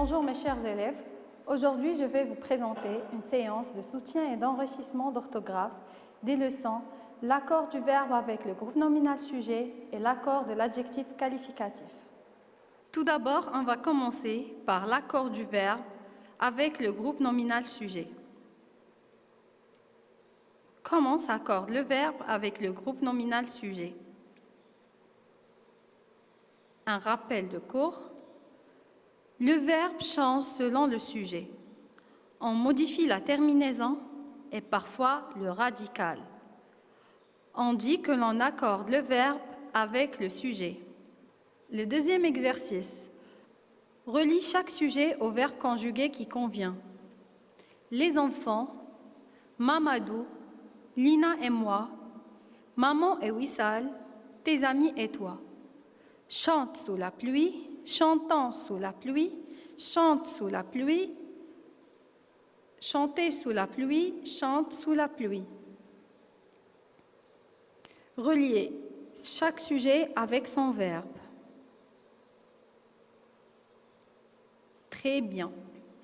Bonjour mes chers élèves, aujourd'hui je vais vous présenter une séance de soutien et d'enrichissement d'orthographe des leçons l'accord du verbe avec le groupe nominal sujet et l'accord de l'adjectif qualificatif. Tout d'abord, on va commencer par l'accord du verbe avec le groupe nominal sujet. Comment s'accorde le verbe avec le groupe nominal sujet? Un rappel de cours. Le verbe change selon le sujet. On modifie la terminaison et parfois le radical. On dit que l'on accorde le verbe avec le sujet. Le deuxième exercice. Relie chaque sujet au verbe conjugué qui convient. Les enfants, Mamadou, Lina et moi, maman et Wissal, tes amis et toi. Chante sous la pluie, chantons sous la pluie, chante sous la pluie, chantez sous la pluie, chante sous la pluie. Relier chaque sujet avec son verbe. Très bien.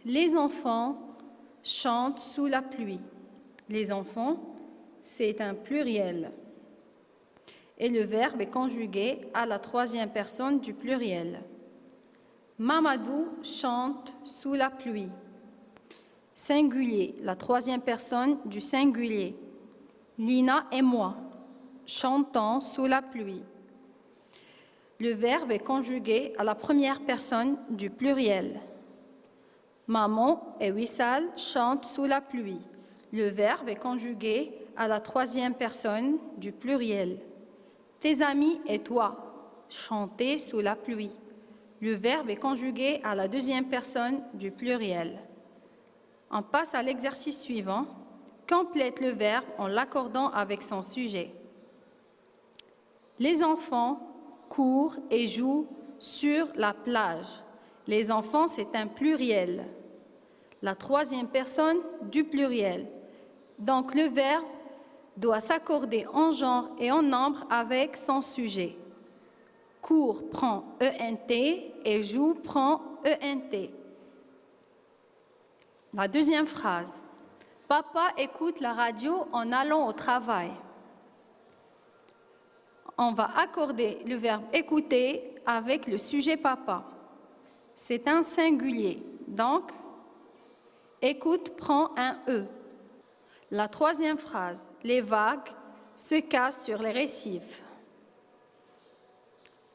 Les enfants chantent sous la pluie. Les enfants, c'est un pluriel. Et le verbe est conjugué à la troisième personne du pluriel. Mamadou chante sous la pluie. Singulier, la troisième personne du singulier. Lina et moi chantons sous la pluie. Le verbe est conjugué à la première personne du pluriel. Maman et Wissal chantent sous la pluie. Le verbe est conjugué à la troisième personne du pluriel. Tes amis et toi, chantez sous la pluie. Le verbe est conjugué à la deuxième personne du pluriel. On passe à l'exercice suivant. Complète le verbe en l'accordant avec son sujet. Les enfants courent et jouent sur la plage. Les enfants, c'est un pluriel. La troisième personne du pluriel. Donc le verbe doit s'accorder en genre et en nombre avec son sujet. Court prend ENT et joue prend ENT. La deuxième phrase. Papa écoute la radio en allant au travail. On va accorder le verbe écouter avec le sujet papa. C'est un singulier. Donc, écoute prend un E. La troisième phrase, les vagues se cassent sur les récifs.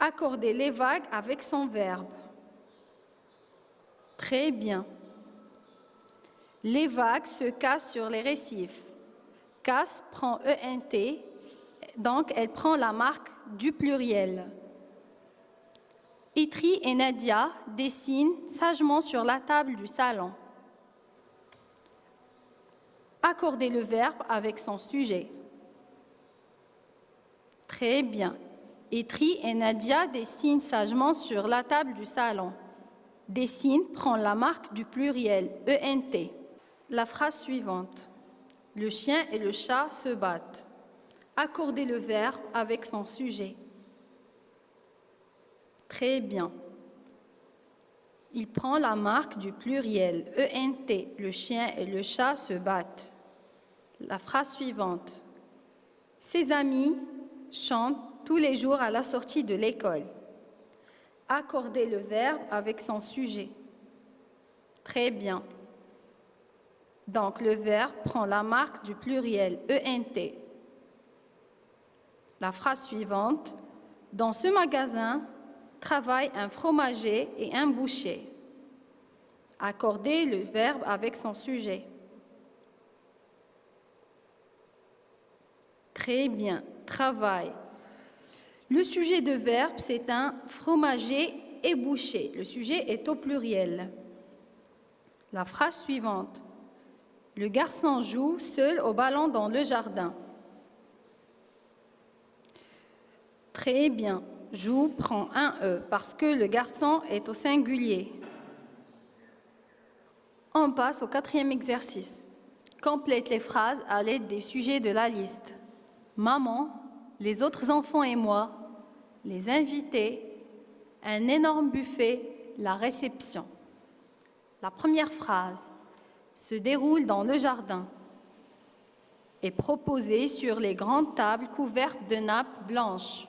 Accordez les vagues avec son verbe. Très bien. Les vagues se cassent sur les récifs. Casse prend ENT, donc elle prend la marque du pluriel. Itri et Nadia dessinent sagement sur la table du salon. Accordez le verbe avec son sujet. Très bien. Itri et Nadia dessinent sagement sur la table du salon. Dessine prend la marque du pluriel, ENT. La phrase suivante. Le chien et le chat se battent. Accordez le verbe avec son sujet. Très bien. Il prend la marque du pluriel, ENT. Le chien et le chat se battent. La phrase suivante. Ses amis chantent tous les jours à la sortie de l'école. Accordez le verbe avec son sujet. Très bien. Donc le verbe prend la marque du pluriel, ENT. La phrase suivante. Dans ce magasin, travaillent un fromager et un boucher. Accordez le verbe avec son sujet. Très bien, travail. Le sujet de verbe, c'est un fromager et boucher. Le sujet est au pluriel. La phrase suivante. Le garçon joue seul au ballon dans le jardin. Très bien. Joue prend un E parce que le garçon est au singulier. On passe au quatrième exercice. Complète les phrases à l'aide des sujets de la liste. Maman, les autres enfants et moi, les invités, un énorme buffet, la réception. La première phrase se déroule dans le jardin, est proposée sur les grandes tables couvertes de nappes blanches,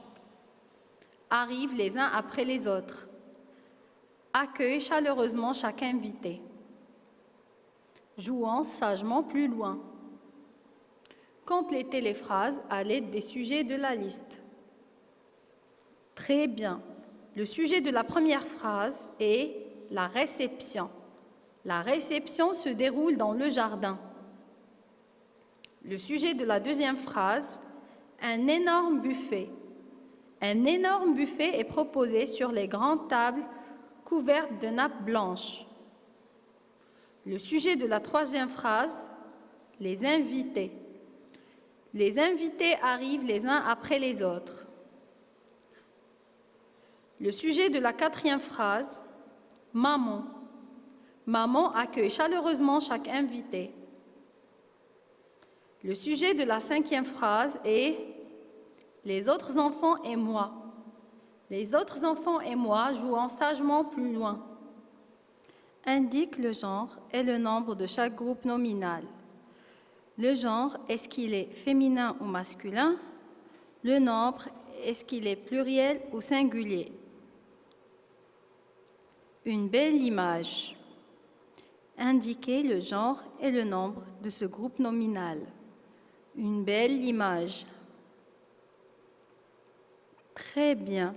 arrivent les uns après les autres, accueille chaleureusement chaque invité, jouant sagement plus loin. Complétez les phrases à l'aide des sujets de la liste. Très bien. Le sujet de la première phrase est la réception. La réception se déroule dans le jardin. Le sujet de la deuxième phrase, un énorme buffet. Un énorme buffet est proposé sur les grandes tables couvertes de nappes blanches. Le sujet de la troisième phrase, les invités. Les invités arrivent les uns après les autres. Le sujet de la quatrième phrase, maman. Maman accueille chaleureusement chaque invité. Le sujet de la cinquième phrase est les autres enfants et moi. Les autres enfants et moi jouant sagement plus loin. Indique le genre et le nombre de chaque groupe nominal. Le genre, est-ce qu'il est féminin ou masculin? Le nombre, est-ce qu'il est pluriel ou singulier? Une belle image. Indiquez le genre et le nombre de ce groupe nominal. Une belle image. Très bien.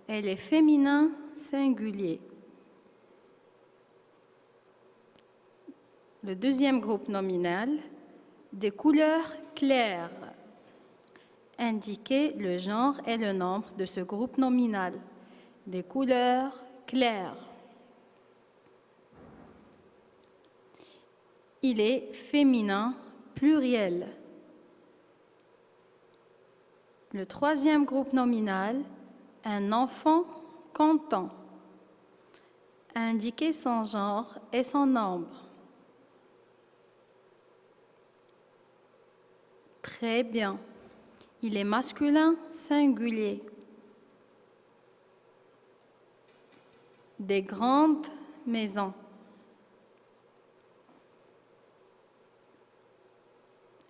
Elle est féminin singulier. Le deuxième groupe nominal, des couleurs claires. Indiquez le genre et le nombre de ce groupe nominal. Des couleurs claires. Il est féminin pluriel. Le troisième groupe nominal, un enfant content. Indiquez son genre et son nombre. Très bien. Il est masculin singulier. Des grandes maisons.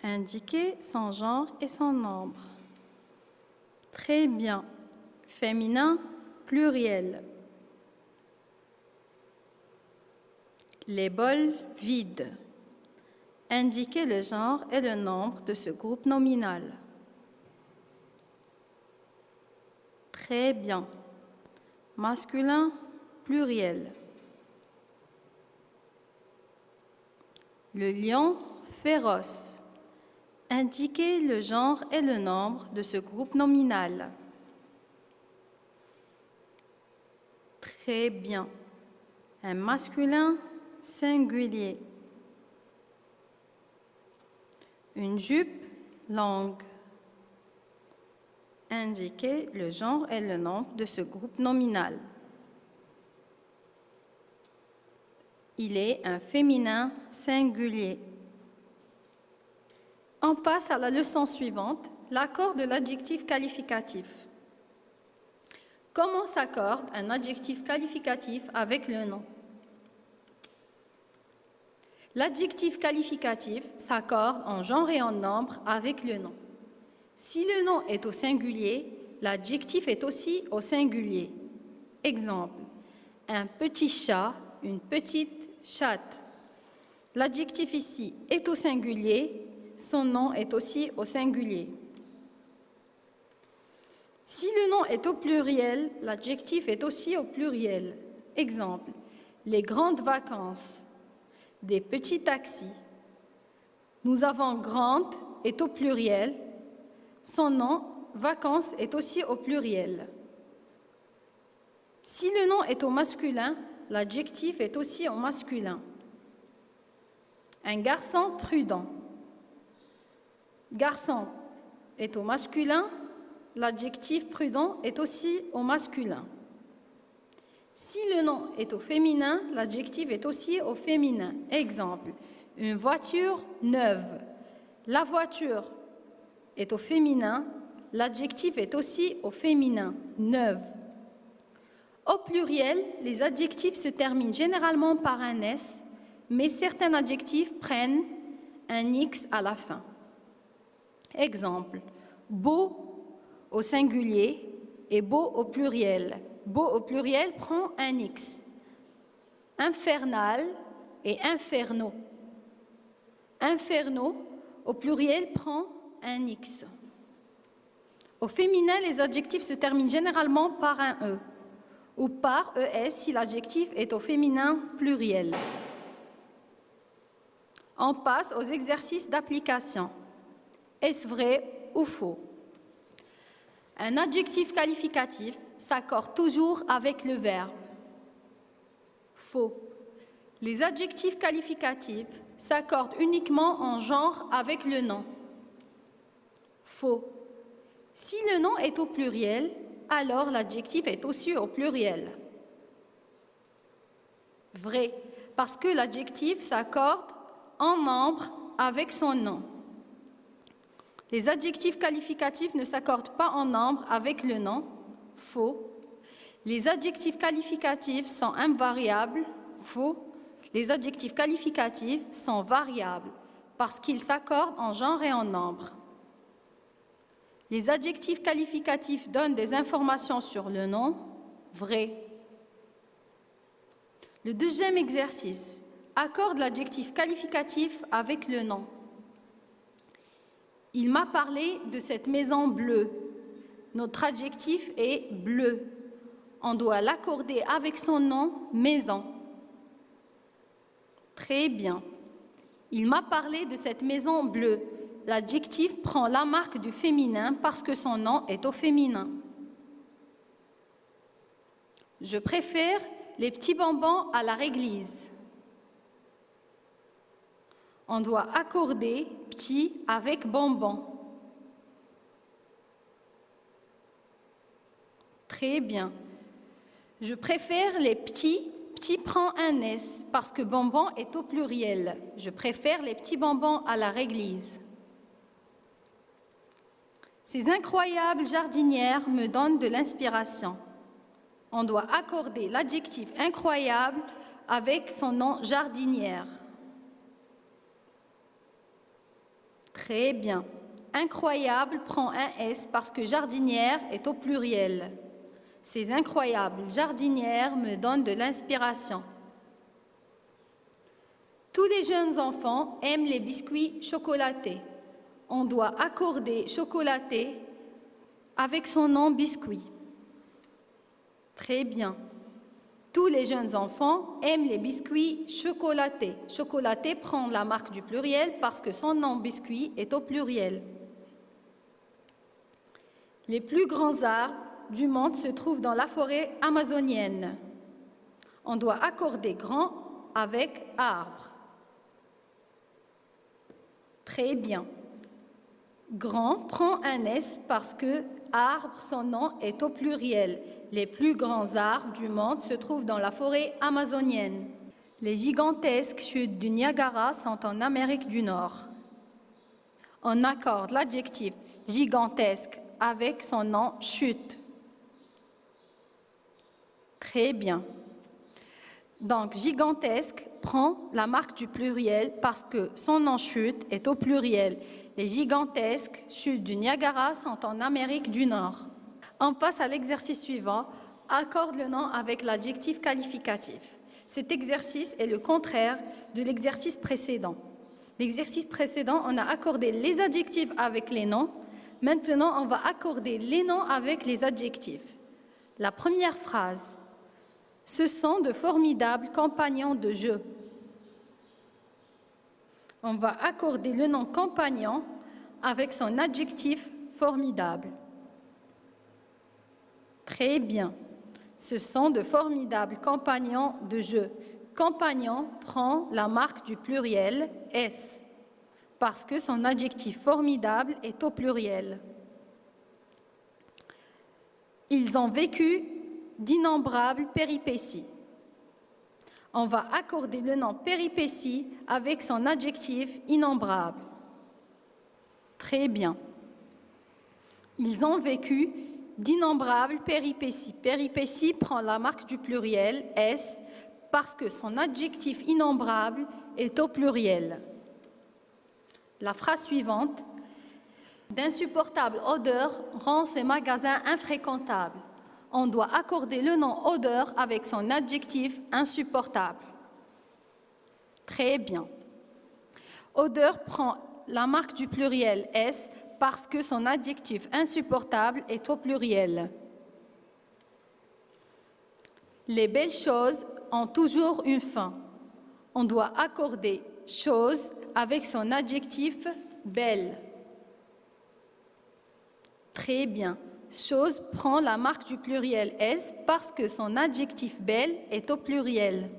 Indiquez son genre et son nombre. Très bien. Féminin pluriel. Les bols vides. Indiquez le genre et le nombre de ce groupe nominal. Très bien. Masculin pluriel. Le lion féroce. Indiquez le genre et le nombre de ce groupe nominal. Très bien. Un masculin singulier. Une jupe longue. Indiquez le genre et le nombre de ce groupe nominal. Il est un féminin singulier. On passe à la leçon suivante, l'accord de l'adjectif qualificatif. Comment s'accorde un adjectif qualificatif avec le nom? L'adjectif qualificatif s'accorde en genre et en nombre avec le nom. Si le nom est au singulier, l'adjectif est aussi au singulier. Exemple, un petit chat, une petite chatte. L'adjectif ici est au singulier, son nom est aussi au singulier. Si le nom est au pluriel, l'adjectif est aussi au pluriel. Exemple, les grandes vacances, des petits taxis. Nous avons grande est au pluriel, son nom, vacances, est aussi au pluriel. Si le nom est au masculin, l'adjectif est aussi au masculin. Un garçon prudent. Garçon est au masculin, l'adjectif prudent est aussi au masculin. Si le nom est au féminin, l'adjectif est aussi au féminin. Exemple, une voiture neuve. La voiture est au féminin, l'adjectif est aussi au féminin, neuve. Au pluriel, les adjectifs se terminent généralement par un S, mais certains adjectifs prennent un X à la fin. Exemple, beau au singulier et beau au pluriel. Beau au pluriel prend un X. Infernal et inferno. Inferno au pluriel prend un X. Au féminin, les adjectifs se terminent généralement par un E ou par ES si l'adjectif est au féminin pluriel. On passe aux exercices d'application. Est-ce vrai ou faux? Un adjectif qualificatif s'accorde toujours avec le verbe. Faux. Les adjectifs qualificatifs s'accordent uniquement en genre avec le nom. Faux. Si le nom est au pluriel, alors l'adjectif est aussi au pluriel. Vrai, parce que l'adjectif s'accorde en nombre avec son nom. Les adjectifs qualificatifs ne s'accordent pas en nombre avec le nom. Faux. Les adjectifs qualificatifs sont invariables. Faux. Les adjectifs qualificatifs sont variables parce qu'ils s'accordent en genre et en nombre. Les adjectifs qualificatifs donnent des informations sur le nom. Vrai. Le deuxième exercice accorde l'adjectif qualificatif avec le nom. Il m'a parlé de cette maison bleue. Notre adjectif est bleu. On doit l'accorder avec son nom, maison. Très bien. Il m'a parlé de cette maison bleue. L'adjectif prend la marque du féminin parce que son nom est au féminin. Je préfère les petits bonbons à la réglisse. On doit accorder petit avec bonbon. Très bien. Je préfère les petits. Petit prend un S parce que bonbon est au pluriel. Je préfère les petits bonbons à la réglisse. Ces incroyables jardinières me donnent de l'inspiration. On doit accorder l'adjectif incroyable avec son nom jardinière. Très bien. Incroyable prend un S parce que jardinière est au pluriel. Ces incroyables jardinières me donnent de l'inspiration. Tous les jeunes enfants aiment les biscuits chocolatés. On doit accorder chocolaté avec son nom biscuit. Très bien. Tous les jeunes enfants aiment les biscuits chocolatés. Chocolaté prend la marque du pluriel parce que son nom biscuit est au pluriel. Les plus grands arbres du monde se trouvent dans la forêt amazonienne. On doit accorder grand avec arbre. Très bien. Grand prend un S parce que arbre, son nom est au pluriel. Les plus grands arbres du monde se trouvent dans la forêt amazonienne. Les gigantesques chutes du Niagara sont en Amérique du Nord. On accorde l'adjectif gigantesque avec son nom chute. Très bien. Donc, gigantesque prend la marque du pluriel parce que son nom chute est au pluriel. Les gigantesques chutes du Niagara sont en Amérique du Nord. On passe à l'exercice suivant. Accorde le nom avec l'adjectif qualificatif. Cet exercice est le contraire de l'exercice précédent. L'exercice précédent, on a accordé les adjectifs avec les noms. Maintenant, on va accorder les noms avec les adjectifs. La première phrase. Ce sont de formidables compagnons de jeu. On va accorder le nom compagnon avec son adjectif formidable. Très bien. Ce sont de formidables compagnons de jeu. Compagnon prend la marque du pluriel S parce que son adjectif formidable est au pluriel. Ils ont vécu d'innombrables péripéties. On va accorder le nom péripéties avec son adjectif innombrable. Très bien. Ils ont vécu d'innombrables péripéties. Péripéties prend la marque du pluriel S parce que son adjectif innombrable est au pluriel. La phrase suivante. D'insupportables odeurs rend ces magasins infréquentables. On doit accorder le nom odeur avec son adjectif insupportable. Très bien. Odeur prend la marque du pluriel S parce que son adjectif insupportable est au pluriel. Les belles choses ont toujours une fin. On doit accorder chose avec son adjectif belle. Très bien. Chose prend la marque du pluriel S parce que son adjectif belle est au pluriel.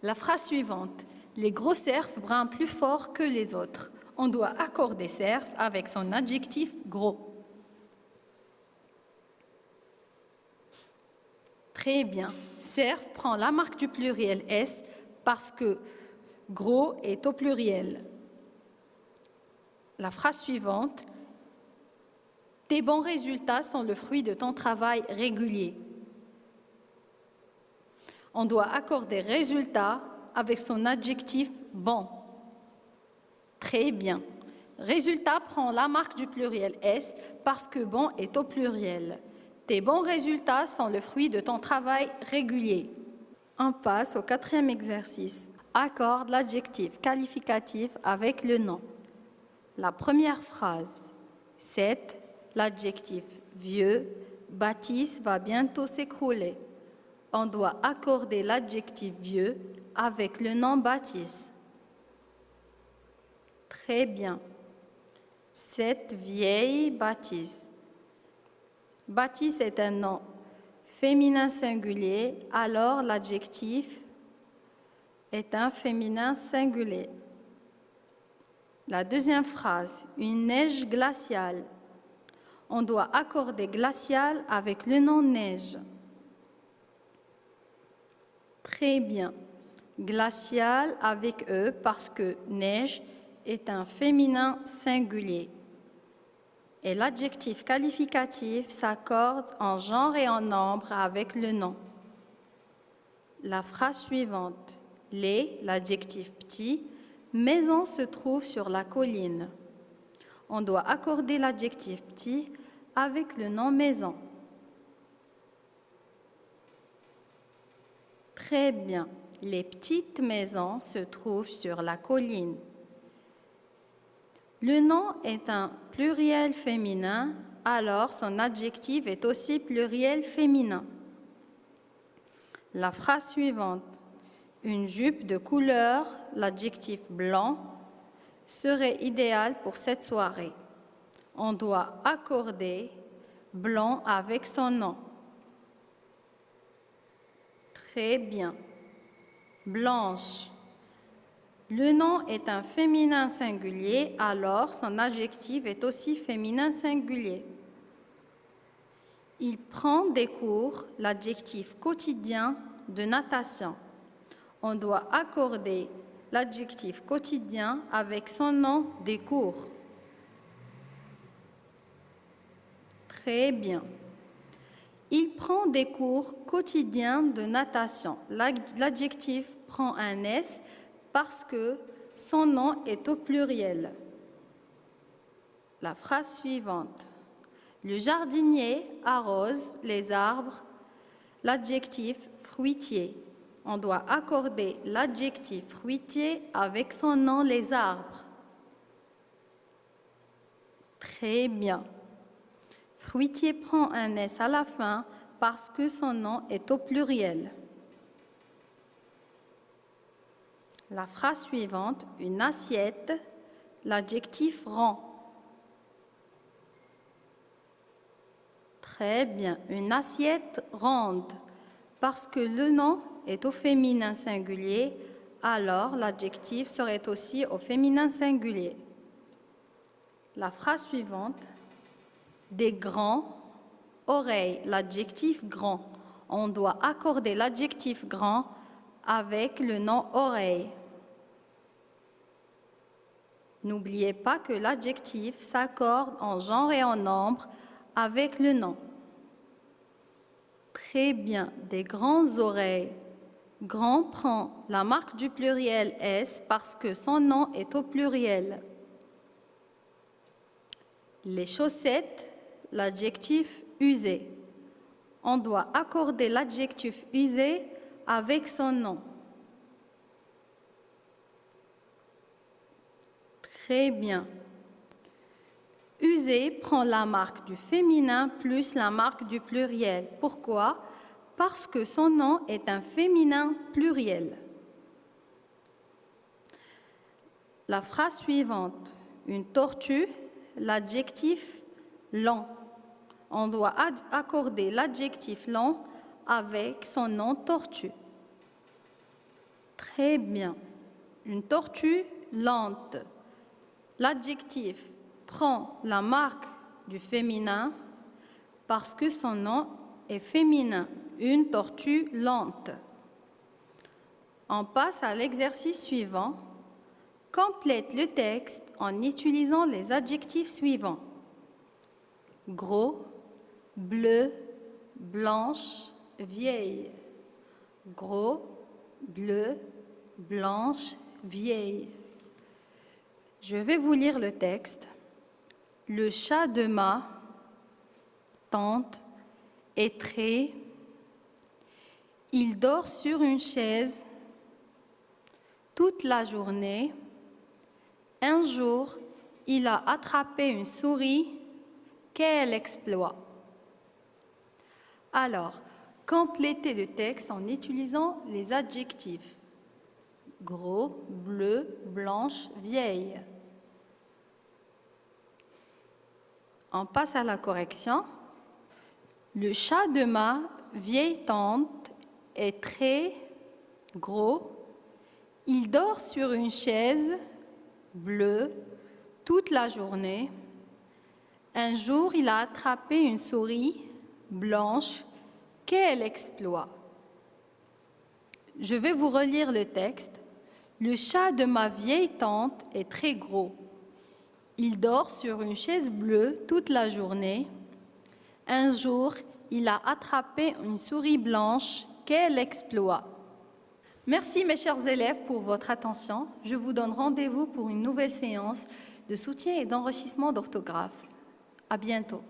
La phrase suivante. Les gros cerfs brillent plus fort que les autres. On doit accorder cerf avec son adjectif gros. Très bien. Cerf prend la marque du pluriel S parce que gros est au pluriel. La phrase suivante. Tes bons résultats sont le fruit de ton travail régulier. On doit accorder résultat avec son adjectif bon. Très bien. Résultat prend la marque du pluriel S parce que bon est au pluriel. Tes bons résultats sont le fruit de ton travail régulier. On passe au 4e exercice. Accorde l'adjectif qualificatif avec le nom. La première phrase. 7. L'adjectif vieux. Bâtisse va bientôt s'écrouler. On doit accorder l'adjectif vieux avec le nom bâtisse. Très bien. Cette vieille bâtisse. Bâtisse est un nom féminin singulier, alors l'adjectif est un féminin singulier. La deuxième phrase, une neige glaciale. On doit accorder glacial avec le nom neige. Très bien. Glacial avec E parce que neige est un féminin singulier. Et l'adjectif qualificatif s'accorde en genre et en nombre avec le nom. La phrase suivante. L'adjectif petit, maison se trouve sur la colline. On doit accorder l'adjectif petit avec le nom maison. Très bien. Les petites maisons se trouvent sur la colline. Le nom est un pluriel féminin, alors son adjectif est aussi pluriel féminin. La phrase suivante. Une jupe de couleur, l'adjectif blanc, serait idéal pour cette soirée. On doit accorder blanc avec son nom. Très bien. Blanche. Le nom est un féminin singulier, alors son adjectif est aussi féminin singulier. Il prend des cours, l'adjectif quotidien de natation. On doit accorder l'adjectif quotidien avec son nom des cours. Très bien. Il prend des cours quotidiens de natation. L'adjectif prend un S parce que son nom est au pluriel. La phrase suivante. Le jardinier arrose les arbres. L'adjectif fruitier. On doit accorder l'adjectif fruitier avec son nom les arbres. Très bien. Fruitier prend un S à la fin parce que son nom est au pluriel. La phrase suivante, une assiette, l'adjectif rond. Très bien, une assiette ronde, parce que le nom est au féminin singulier, alors l'adjectif serait aussi au féminin singulier. La phrase suivante, des grands oreilles, l'adjectif grand. On doit accorder l'adjectif grand avec le nom oreille. N'oubliez pas que l'adjectif s'accorde en genre et en nombre avec le nom. Très bien, des grandes oreilles. Grand prend la marque du pluriel S parce que son nom est au pluriel. Les chaussettes, l'adjectif usé. On doit accorder l'adjectif usé avec son nom. Très bien. Usé prend la marque du féminin plus la marque du pluriel. Pourquoi? Parce que son nom est un féminin pluriel. La phrase suivante. Une tortue, l'adjectif lent. On doit accorder l'adjectif lent avec son nom tortue. Très bien. Une tortue lente. L'adjectif prend la marque du féminin parce que son nom est féminin. Une tortue lente. On passe à l'exercice suivant. Complète le texte en utilisant les adjectifs suivants. Gros, bleu, blanche, vieille. Gros, bleu, blanche, vieille. Je vais vous lire le texte. Le chat de ma tante est très. Il dort sur une chaise toute la journée. Un jour, il a attrapé une souris. Quel exploit! Alors, complétez le texte en utilisant les adjectifs. Gros, bleu, blanche, vieille. On passe à la correction. Le chat de ma vieille tante est très gros. Il dort sur une chaise bleue toute la journée. Un jour, il a attrapé une souris blanche. Quel exploit! Je vais vous relire le texte. Le chat de ma vieille tante est très gros. Il dort sur une chaise bleue toute la journée. Un jour, il a attrapé une souris blanche. Quel exploit! Merci mes chers élèves pour votre attention. Je vous donne rendez-vous pour une nouvelle séance de soutien et d'enrichissement d'orthographe. À bientôt.